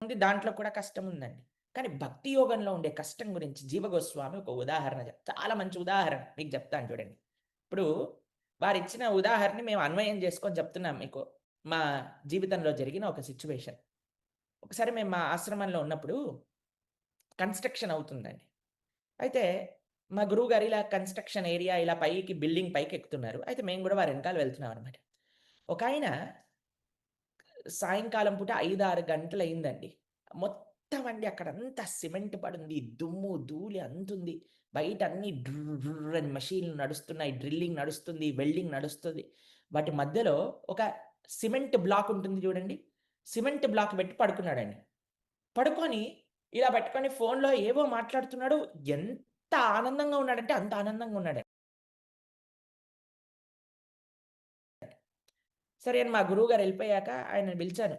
ఉంది, దాంట్లో కూడా కష్టం ఉందండి. కానీ భక్తి యోగంలో ఉండే కష్టం గురించి జీవగోస్వామి ఒక ఉదాహరణ చాలా మంచి ఉదాహరణ మీకు చెప్తాను చూడండి. ఇప్పుడు వారిచ్చిన ఉదాహరణని మేము అన్వయం చేసుకొని చెప్తున్నాం మీకు. మా జీవితంలో జరిగిన ఒక సిట్యుయేషన్. ఒకసారి మేము మా ఆశ్రమంలో ఉన్నప్పుడు కన్‌స్ట్రక్షన్ అవుతుందండి. అయితే మా గురువుగారు ఇలా కన్‌స్ట్రక్షన్ ఏరియా ఇలా పైకి బిల్డింగ్ పైకెక్కుతున్నారు. అయితే మేము గూడా వారి ఎనకాల వెళ్తున్నామనమాట. ఒకాయన సాయంకాలం పూట 5, 6 గంటలయిందండి. మొత్తం అండి అక్కడంతా సిమెంట్ పడుంది. దుమ్ము, ధూళి అంతుంది. బయట అన్నీ డ్రుర్ డ్రుర్ అని మెషీన్‌లు నడుస్తున్నాయి. డ్రిల్లింగ్ నడుస్తుంది. వెల్డింగ్ నడుస్తుంది. వాటి మధ్యలో ఒక సిమెంట్ బ్లాక్ ఉంటుంది చూడండి. సిమెంట్ బ్లాక్ పెట్టి పడుకున్నాడండి. పడుకొని ఇలా పెట్టుకొని ఫోన్‌లో ఏవో మాట్లాడుతున్నాడు. ఎంత ఆనందంగా ఉన్నాడంటే అంత ఆనందంగా ఉన్నాడండి. సరే అని మా గురువుగారు ఎళ్ళిపోయాక ఆయనని పిలిచాను.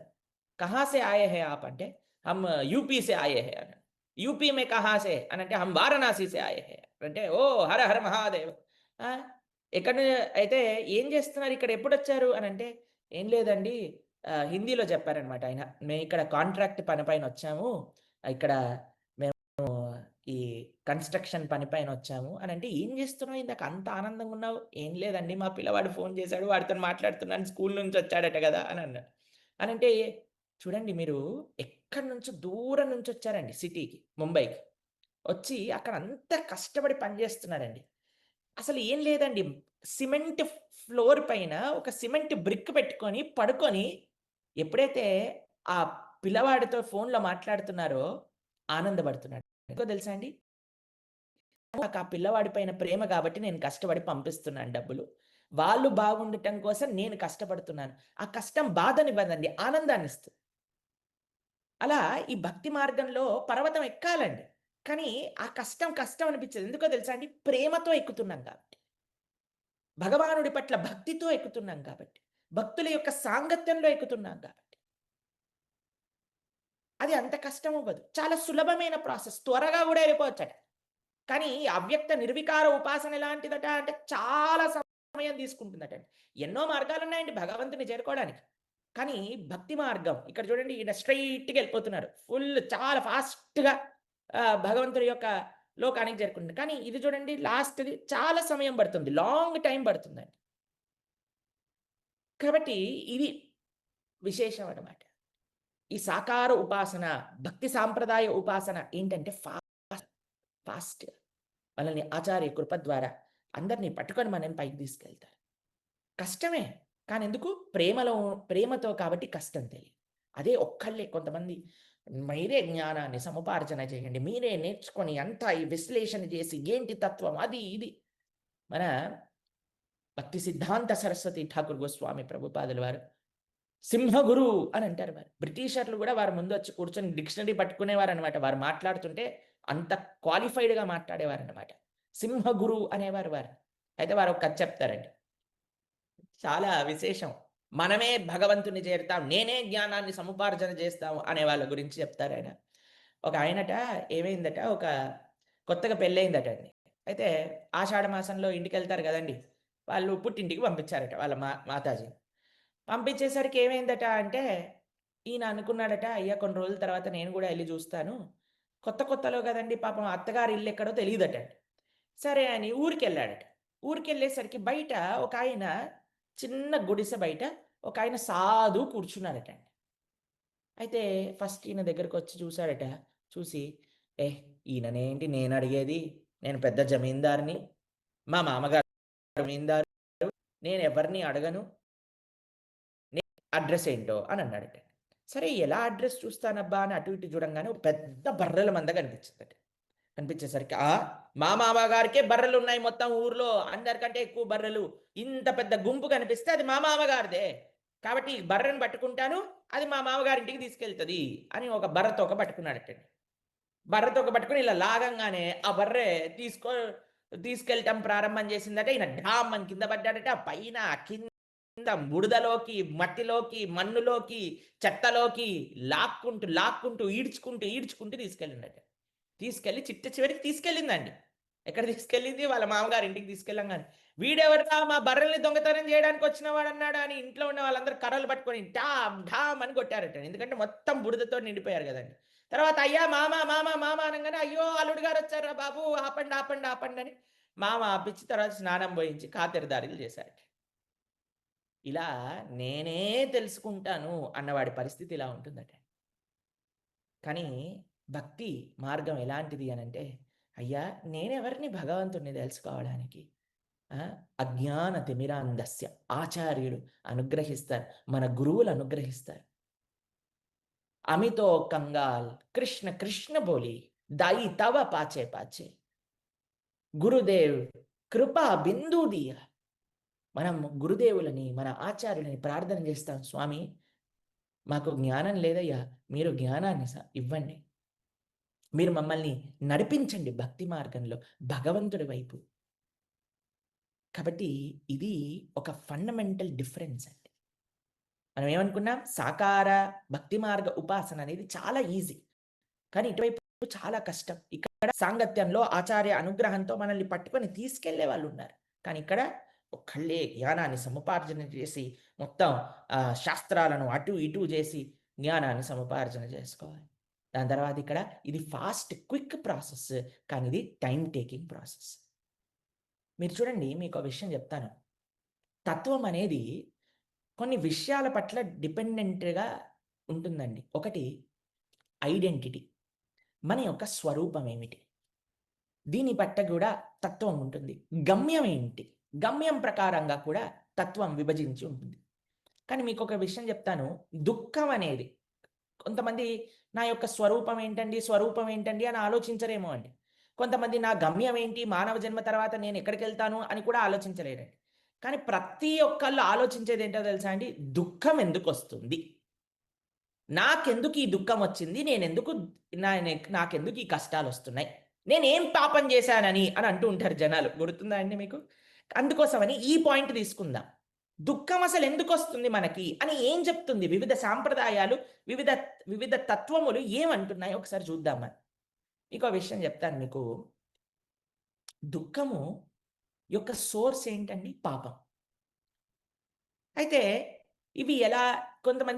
"కहाँ से आए हैं आप" అంటే, "हम యూపీ से आए हैं" అన్నాడు. "యూపీ में कहाँ से" అనంటే, "हम वाराणसी से आए हैं" అంటే, "ఓహ్! హర హర మహాదేవ్." ఆ! ఎక్కడి అయితే "ఏం చేస్తున్నారు ఇక్కడ ఎప్పుడొచ్చారు" అనంటే, "ఏం లేదండి" హిందీలో చెప్పారనమాట ఆయన. "మేమిక్కడ కాంట్రాక్ట్ పని పైనొచ్చాము. ఇక్కడ ఈ కన్‌స్ట్రక్షన్ పని పైనొచ్చాము" అనంటే, "ఏం జేస్తున్నావు? ఇందాక అంత ఆనందంగున్నావు." "ఏం లేదండి మా పిల్లవాడు ఫోను జేశాడు. వాడితోని మాట్లాడుతున్నాను. స్కూలు నుంచొచ్చాడట గదా!" అనన్నాడు. అనంటే, చూడండి మీరు ఎక్కడి నుంచో దూరం నుంచొచ్చారండి సిటీకి, ముంబైకి. వచ్చి అక్కడ అంత కష్టపడి పని జేస్తున్నారండి. అసలు ఏం లేదండి. సిమెంట్ ఫ్లోర్ పైన ఒక సిమెంట్ బ్రిక్ పెట్టుకొని, పడుకొని ఎప్పుడైతే ఆ పిల్లవాడితో ఫోనులో మాట్లాడుతున్నారో ఆనందపడుతున్నాడు. ఎందుకో తెలుసా అండి? నాకు ఆ పిల్లవాడి పైన ప్రేమ గాబట్టి నేను కష్టపడి పంపిస్తున్నాను డబ్బులు. వాళ్ళు బాగుండటం కోసం నేను కష్టపడుతున్నాను. ఆ కష్టం బాధనివ్వదండి, ఆనందాన్నిస్తుంది. అలా ఈ భక్తి మార్గంలో పర్వతం ఎక్కాలండి. కానీ ఆ కష్టం కష్టం అనిపించదు. ఎందుకో తెలుసా అండి? ప్రేమతో ఎక్కుతున్నాం కాబట్టి. భగవానుడి పట్ల భక్తితో ఎక్కుతున్నాం కాబట్టి. భక్తుల యొక్క సాంగత్యంలో ఎక్కుతున్నాం కాబట్టి. అది అంత కష్టం అవ్వదు. చాలా సులభమైన ప్రాసెస్. త్వరగా గూడా ఎళ్ళిపోవచ్చట. కానీ అవ్యక్త నిర్వికార ఉపాసన ఎలాంటిదట అంటే చాలా సమయం తీసుకుంటుందటండి. ఎన్నో మార్గాలున్నాయండి భగవంతుని చేరుకోవడానికి. కానీ భక్తి మార్గం ఇక్కడ చూడండి ఈయన స్ట్రెయిట్‌గా ఎళ్ళిపోతున్నారు. చాలా ఫాస్ట్‌గా భగవంతుడి యొక్క లోకానికి చేరుకుంటున్నారు. కానీ ఇది చూడండి లాస్ట్‌ది చాలా సమయం పడుతుంది. లాంగ్ టైమ్ పడుతుందండి. కాబట్టి ఇది విశేషం అన్నమాట. ఈ సాకార ఉపాసన, భక్తి సాంప్రదాయ ఉపాసన ఏంటంటే ఫాస్ట్‌గా మనల్ని ఆచార్య కృప ద్వారా అందరిని పట్టుకొని మనల్ని పైకి తీసుకెళ్తారు. కష్టమే. కానీ ఎందుకు? ప్రేమతో కాబట్టి కష్టం తెలీదు. అదే ఒక్కళ్ళే కొంతమంది మీరే జ్ఞానాన్ని సముపార్జన చేయండి. మీరే నేర్చుకొని అంతా ఈ విశ్లేషణ చేసి ఏంటి తత్వం అది ఇది. మన భక్తి సిద్ధాంత సరస్వతి ఠాకూర్ గోస్వామి ప్రభుపాదుల వారు సింహగురు అని అంటారు వారు. బ్రిటిషర్లు గూడా వారి ముందొచ్చి కూర్చొని డిక్షనరీ పట్టుకునేవారనమాట. వారు మాట్లాడుతుంటే అంత క్వాలిఫైడ్‌గా మాట్లాడేవారనమాట. సింహగురు అనేవారు వారు. అయితే వారు ఒక కథ చెప్తారండి. చాలా విశేషం. మనమే భగవంతుని చేరుతాం. నేనే జ్ఞానాన్ని సముపార్జన చేస్తాము అనే వాళ్ళ గురించి చెప్తారాయన. ఒక ఆయనట ఏమైందట కొత్తగా పెళ్లయిందట అండి. అయితే ఆషాఢ మాసంలో ఇంటికెళ్తారు గదండీ! వాళ్ళు పుట్టింటికి పంపించారట వాళ్ళ మాతాజీని. పంపించేసరికి ఏమైందట అంటే, ఈయన అనుకున్నాడట, అయ్యా కొన్ని రోజుల తర్వాత నేను గూడా ఎళ్లి జూస్తాను. కొత్తలో గదండీ పాపం అత్తగారి ఇల్లెక్కడో తెలీదటండి. సరే అని ఊరికెళ్ళాడట. ఊరికెళ్ళేసరికి బయట ఒకాయన చిన్న గుడిసె బయట ఒకాయన సాధువు కూర్చున్నాడటండి. అయితే ఫస్ట్ ఈయన దగ్గరకొచ్చి చూసాడట. చూసి, ఈయననేంటి నేనడిగేది? నేను పెద్ద జమీందారుని. మా మామగారు జమీందారు. నేనెవరిని అడగను. అడ్రెస్ ఏంటో అని అన్నాడట. సరే ఎలా అడ్రెస్ చూస్తానబ్బా అని అటు ఇటు చూడంగానే ఒక పెద్ద బర్రెల మంద కనిపించిందట. కనిపించేసరికి మా మామగారికే బర్రెలున్నాయి మొత్తం ఊర్లో. అందరికంటే ఎక్కువ బర్రెలు. ఇంత పెద్ద గుంపు కనిపిస్తే అది మా మామగారిదే. కాబట్టి ఈ బర్రెను పట్టుకుంటాను. అది మా మామగారింటికి తీసుకెళ్తది అని ఒక బర్రె తోక పట్టుకున్నాడటండి. బర్రె తోక పట్టుకొని ఇలా లాగంగానే ఆ బర్రె తీసుకెళ్ళటం ప్రారంభం చేసిందట. ఈయన ఢామ్ అని కింద పడ్డాడట. పైన కింద బురదలోకి, మట్టిలోకి, మన్నులోకి, చెత్తలోకి లాక్కుంటూ, ఈడ్చుకుంటూ తీసుకెళ్ళిండట. తీసుకెళ్ళి చిట్ట చివరికి తీసుకెళ్ళిందండి. ఎక్కడ తీసుకెళ్ళింది? వాళ్ళ మామగారి ఇంటికి తీసుకెళ్ళంగానే, "వీడెవడురా మా బర్రెల్ని దొంగతనం చేయడానికి వచ్చిన వాడన్నాడు" అని ఇంట్లో ఉన్న వాళ్ళందరూ కర్రలు పట్టుకొని ఢామ్ ఢామ్ అని కొట్టారట. ఎందుకంటే మొత్తం బురదతో నిండిపోయారు గదండీ. తర్వాత "అయ్యా మామ, మామ, మామ" అనంగానే, "అయ్యో! అల్లుడు గారొచ్చారురా బాబు ఆపండి, ఆపండి, ఆపండి" అని మామ ఆపిచ్చి తర్వాత స్నానం బోయించి ఖాతిరదారీలు చేశారట. ఇలా నేనే తెలుసుకుంటాను అన్నవాడి పరిస్థితి ఇలా ఉంటుందట. కానీ భక్తి మార్గం ఎలాంటిది అనంటే, అయ్యా నేనెవరిని భగవంతుడిని తెలుసుకోవడానికి? ఆ! అజ్ఞాన తిమిరాంధస్య ఆచార్యుడు అనుగ్రహిస్తారు. మన గురువులు అనుగ్రహిస్తారు. అమితో కంగాల్ కృష్ణ కృష్ణ బోలి దాయి తవ పాచే పాచే గురుదేవ్ కృపా బిందు దియ. మనం గురుదేవులని, మన ఆచార్యులని ప్రార్థన చేస్తాం. స్వామి మాకు జ్ఞానం లేదయ్యా! మీరు జ్ఞానాన్ని ఇవ్వండి. మీరు మమ్మల్ని నడిపించండి భక్తి మార్గంలో భగవంతుడి వైపు. కాబట్టి ఇది ఒక ఫండమెంటల్ డిఫరెన్స్ అండి. మనం ఏమనుకున్నాం? సాకార భక్తి మార్గ ఉపాసన అనేది చాలా ఈజీ. కానీ ఇటువైపు చాలా కష్టం. ఇక్కడ సాంగత్యంలో ఆచార్య అనుగ్రహంతో మనల్ని పట్టుకొని తీసుకెళ్ళే వాళ్ళున్నారు. కానీ ఇక్కడ ఒక్కళ్ళే జ్ఞానాన్ని సముపార్జన చేసి మొత్తం శాస్త్రాలను అటు ఇటు చేసి జ్ఞానాన్ని సముపార్జన చేసుకోవాలి. దాని తర్వాత ఇక్కడ ఇది ఫాస్ట్ క్విక్ ప్రాసెస్. కానీ ఇది టైమ్ టేకింగ్ ప్రాసెస్. మీరు చూడండి మీకో విషయం చెప్తాను. తత్వం అనేది కొన్ని విషయాల పట్ల డిపెండెంట్‌గా ఉంటుందండి. ఒకటి ఐడెంటిటీ. మన యొక్క స్వరూపం ఏమిటి? దీని పట్ల గూడా తత్వం ఉంటుంది. గమ్యం ఏంటి? గమ్యం ప్రకారంగా కూడా తత్వం విభజించి ఉంటుంది. కానీ మీకొక విషయం చెప్తాను. దుఃఖం అనేది కొంతమంది నా యొక్క స్వరూపం ఏంటండి? స్వరూపం ఏంటండి? అని ఆలోచించరేమో అండి. కొంతమంది నా గమ్యం ఏంటి? మానవ జన్మ తర్వాత నేను ఎక్కడికెళ్తాను అని కూడా ఆలోచించలేరండి. కానీ ప్రతి ఒక్కళ్ళు ఆలోచించేదేంటో తెలుసా అండి? దుఃఖం ఎందుకొస్తుంది? నాకెందుకు ఈ దుఃఖం వచ్చింది? నాకెందుకు ఈ కష్టాలొస్తున్నాయి? నేనేం పాపం చేశానని అని అంటూ ఉంటారు జనాలు. గుర్తుందా అండి మీకు? అందుకోసమని ఈ పాయింట్ తీసుకుందాం. దుఃఖం అసలెందుకొస్తుంది మనకి అని ఏం చెప్తుంది? వివిధ సాంప్రదాయాలు, వివిధ వివిధ తత్వములు ఏమంటున్నాయో ఒకసారి చూద్దాం మనం. మీకో విషయం చెప్తాను మీకు. దుఃఖము యొక్క సోర్స్ ఏంటండి? పాపం. అయితే ఇవి ఎలా కొంతమంది